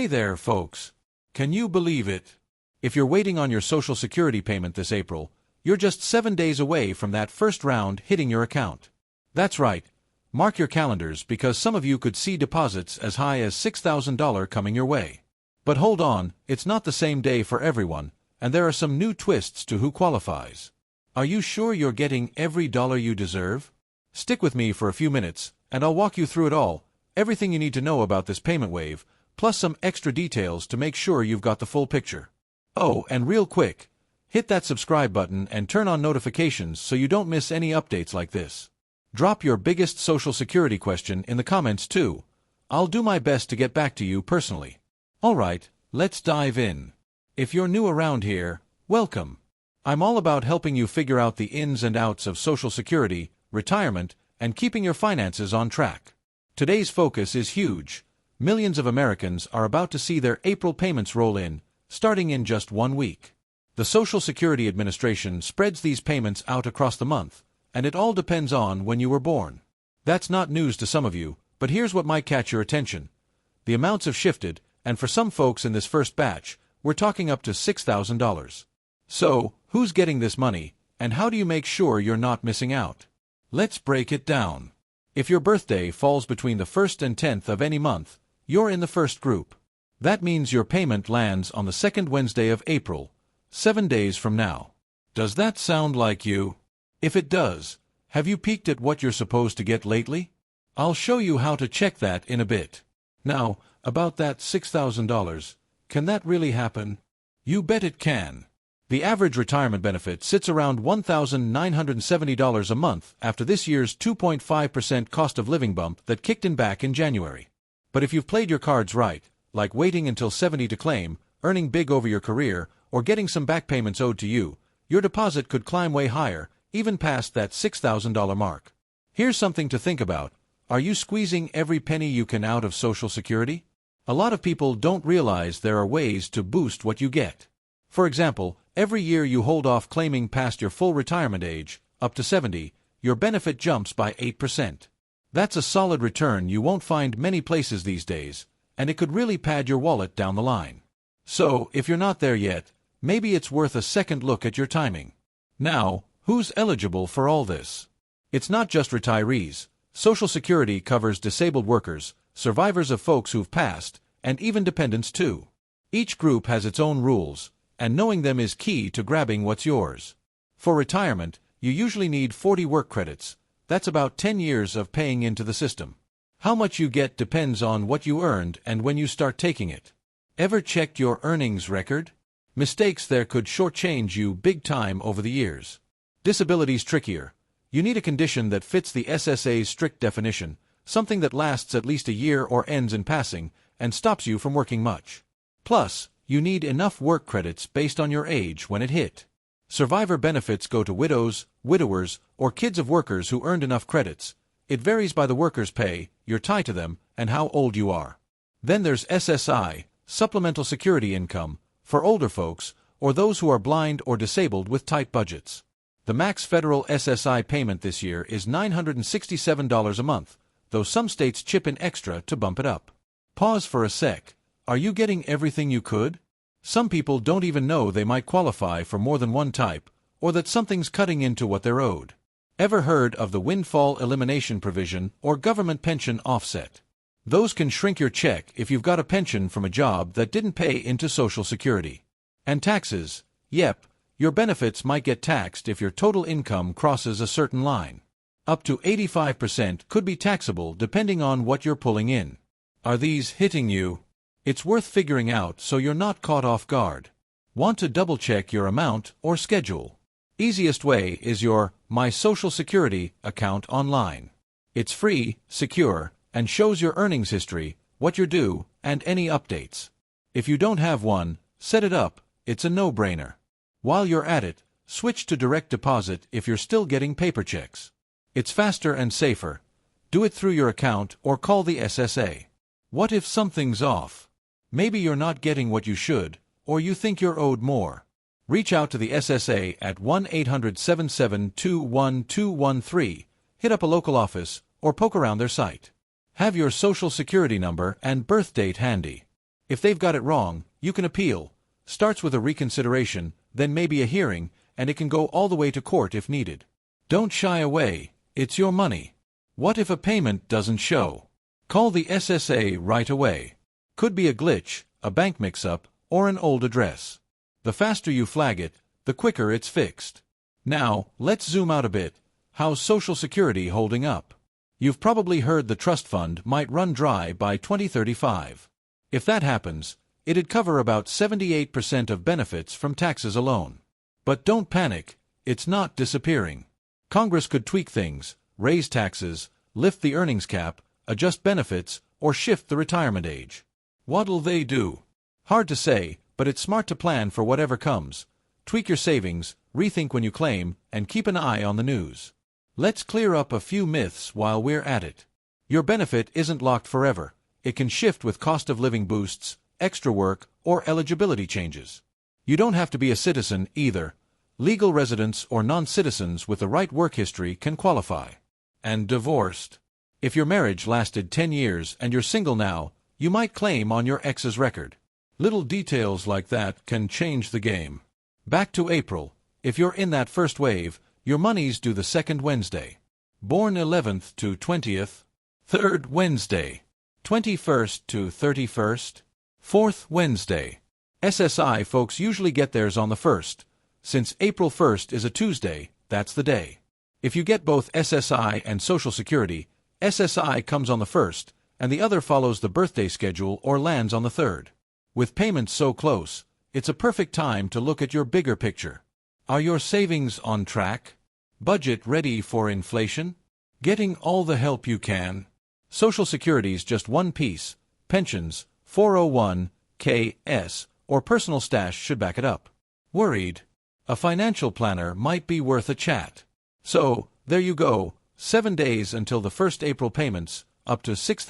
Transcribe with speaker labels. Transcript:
Speaker 1: there, folks. Can you believe it? If you're waiting on your Social Security payment this April, you're just 7 days away from that first round hitting your account. That's right. Mark your calendars because some of you could see deposits as high as $6,000 coming your way. But hold on, it's not the same day for everyone, and there are some new twists to who qualifies. Are you sure you're getting every dollar you deserve? Stick with me for a few minutes, and I'll walk you through it all, everything you need to know about this payment wave, plus some extra details to make sure you've got the full picture. Oh, and real quick, hit that subscribe button and turn on notifications so you don't miss any updates like this. Drop your biggest Social Security question in the comments too. I'll do my best to get back to you personally. Alright, let's dive in. If you're new around here, welcome. I'm all about helping you figure out the ins and outs of Social Security, retirement, and keeping your finances on track. Today's focus is huge. Millions of Americans are about to see their April payments roll in, starting in just 1 week. The Social Security Administration spreads these payments out across the month, and it all depends on when you were born. That's not news to some of you, but here's what might catch your attention. The amounts have shifted, and for some folks in this first batch, we're talking up to $6,000. So, who's getting this money, and how do you make sure you're not missing out? Let's break it down. If your birthday falls between the 1st and 10th of any month, you're in the first group. That means your payment lands on the second Wednesday of April, 7 days from now. Does that sound like you? If it does, have you peeked at what you're supposed to get lately? I'll show you how to check that in a bit. Now, about that $6,000, can that really happen? You bet it can. The average retirement benefit sits around $1,970 a month after this year's 2.5% cost of living bump that kicked in back in January. But if you've played your cards right, like waiting until 70 to claim, earning big over your career, or getting some back payments owed to you, your deposit could climb way higher, even past that $6,000 mark. Here's something to think about. Are you squeezing every penny you can out of Social Security? A lot of people don't realize there are ways to boost what you get. For example, every year you hold off claiming past your full retirement age, up to 70, your benefit jumps by 8%. That's a solid return you won't find many places these days, and it could really pad your wallet down the line. So, if you're not there yet, maybe it's worth a second look at your timing. Now, who's eligible for all this? It's not just retirees. Social Security covers disabled workers, survivors of folks who've passed, and even dependents too. Each group has its own rules, and knowing them is key to grabbing what's yours. For retirement, you usually need 40 work credits. That's about 10 years of paying into the system. How much you get depends on what you earned and when you start taking it. Ever checked your earnings record? Mistakes there could shortchange you big time over the years. Disability's trickier. You need a condition that fits the SSA's strict definition, something that lasts at least a year or ends in passing, and stops you from working much. Plus, you need enough work credits based on your age when it hit. Survivor benefits go to widows, widowers, or kids of workers who earned enough credits. It varies by the worker's pay, your tie to them, and how old you are. Then there's SSI, Supplemental Security Income, for older folks, or those who are blind or disabled with tight budgets. The max federal SSI payment this year is $967 a month, though some states chip in extra to bump it up. Pause for a sec. Are you getting everything you could? Some people don't even know they might qualify for more than one type, or that something's cutting into what they're owed. Ever heard of the windfall elimination provision or government pension offset? Those can shrink your check if you've got a pension from a job that didn't pay into Social Security. And taxes, yep, your benefits might get taxed if your total income crosses a certain line. Up to 85% could be taxable depending on what you're pulling in. Are these hitting you? It's worth figuring out so you're not caught off guard. Want to double-check your amount or schedule? Easiest way is your My Social Security account online. It's free, secure, and shows your earnings history, what you're due, and any updates. If you don't have one, set it up. It's a no-brainer. While you're at it, switch to direct deposit if you're still getting paper checks. It's faster and safer. Do it through your account or call the SSA. What if something's off? Maybe you're not getting what you should, or you think you're owed more. Reach out to the SSA at 1-800-772-1213, hit up a local office, or poke around their site. Have your Social Security number and birth date handy. If they've got it wrong, you can appeal. Starts with a reconsideration, then maybe a hearing, and it can go all the way to court if needed. Don't shy away, it's your money. What if a payment doesn't show? Call the SSA right away. Could be a glitch, a bank mix-up, or an old address. The faster you flag it, the quicker it's fixed. Now, let's zoom out a bit. How's Social Security holding up? You've probably heard the trust fund might run dry by 2035. If that happens, it'd cover about 78% of benefits from taxes alone. But don't panic, it's not disappearing. Congress could tweak things, raise taxes, lift the earnings cap, adjust benefits, or shift the retirement age. What'll they do? Hard to say, but it's smart to plan for whatever comes. Tweak your savings, rethink when you claim, and keep an eye on the news. Let's clear up a few myths while we're at it. Your benefit isn't locked forever. It can shift with cost of living boosts, extra work, or eligibility changes. You don't have to be a citizen either. Legal residents or non-citizens with the right work history can qualify. And divorced. If your marriage lasted 10 years and you're single now, you might claim on your ex's record. Little details like that can change the game. Back to April. If you're in that first wave, your money's due the second Wednesday. Born 11th to 20th. Third Wednesday. 21st to 31st. Fourth Wednesday. SSI folks usually get theirs on the 1st. Since April 1st is a Tuesday, that's the day. If you get both SSI and Social Security, SSI comes on the 1st, and the other follows the birthday schedule or lands on the 3rd. With payments so close, it's a perfect time to look at your bigger picture. Are your savings on track? Budget ready for inflation? Getting all the help you can? Social Security's just one piece. Pensions, 401(k)s, or personal stash should back it up. Worried? A financial planner might be worth a chat. So, there you go, 7 days until the first April payments, up to $6,000.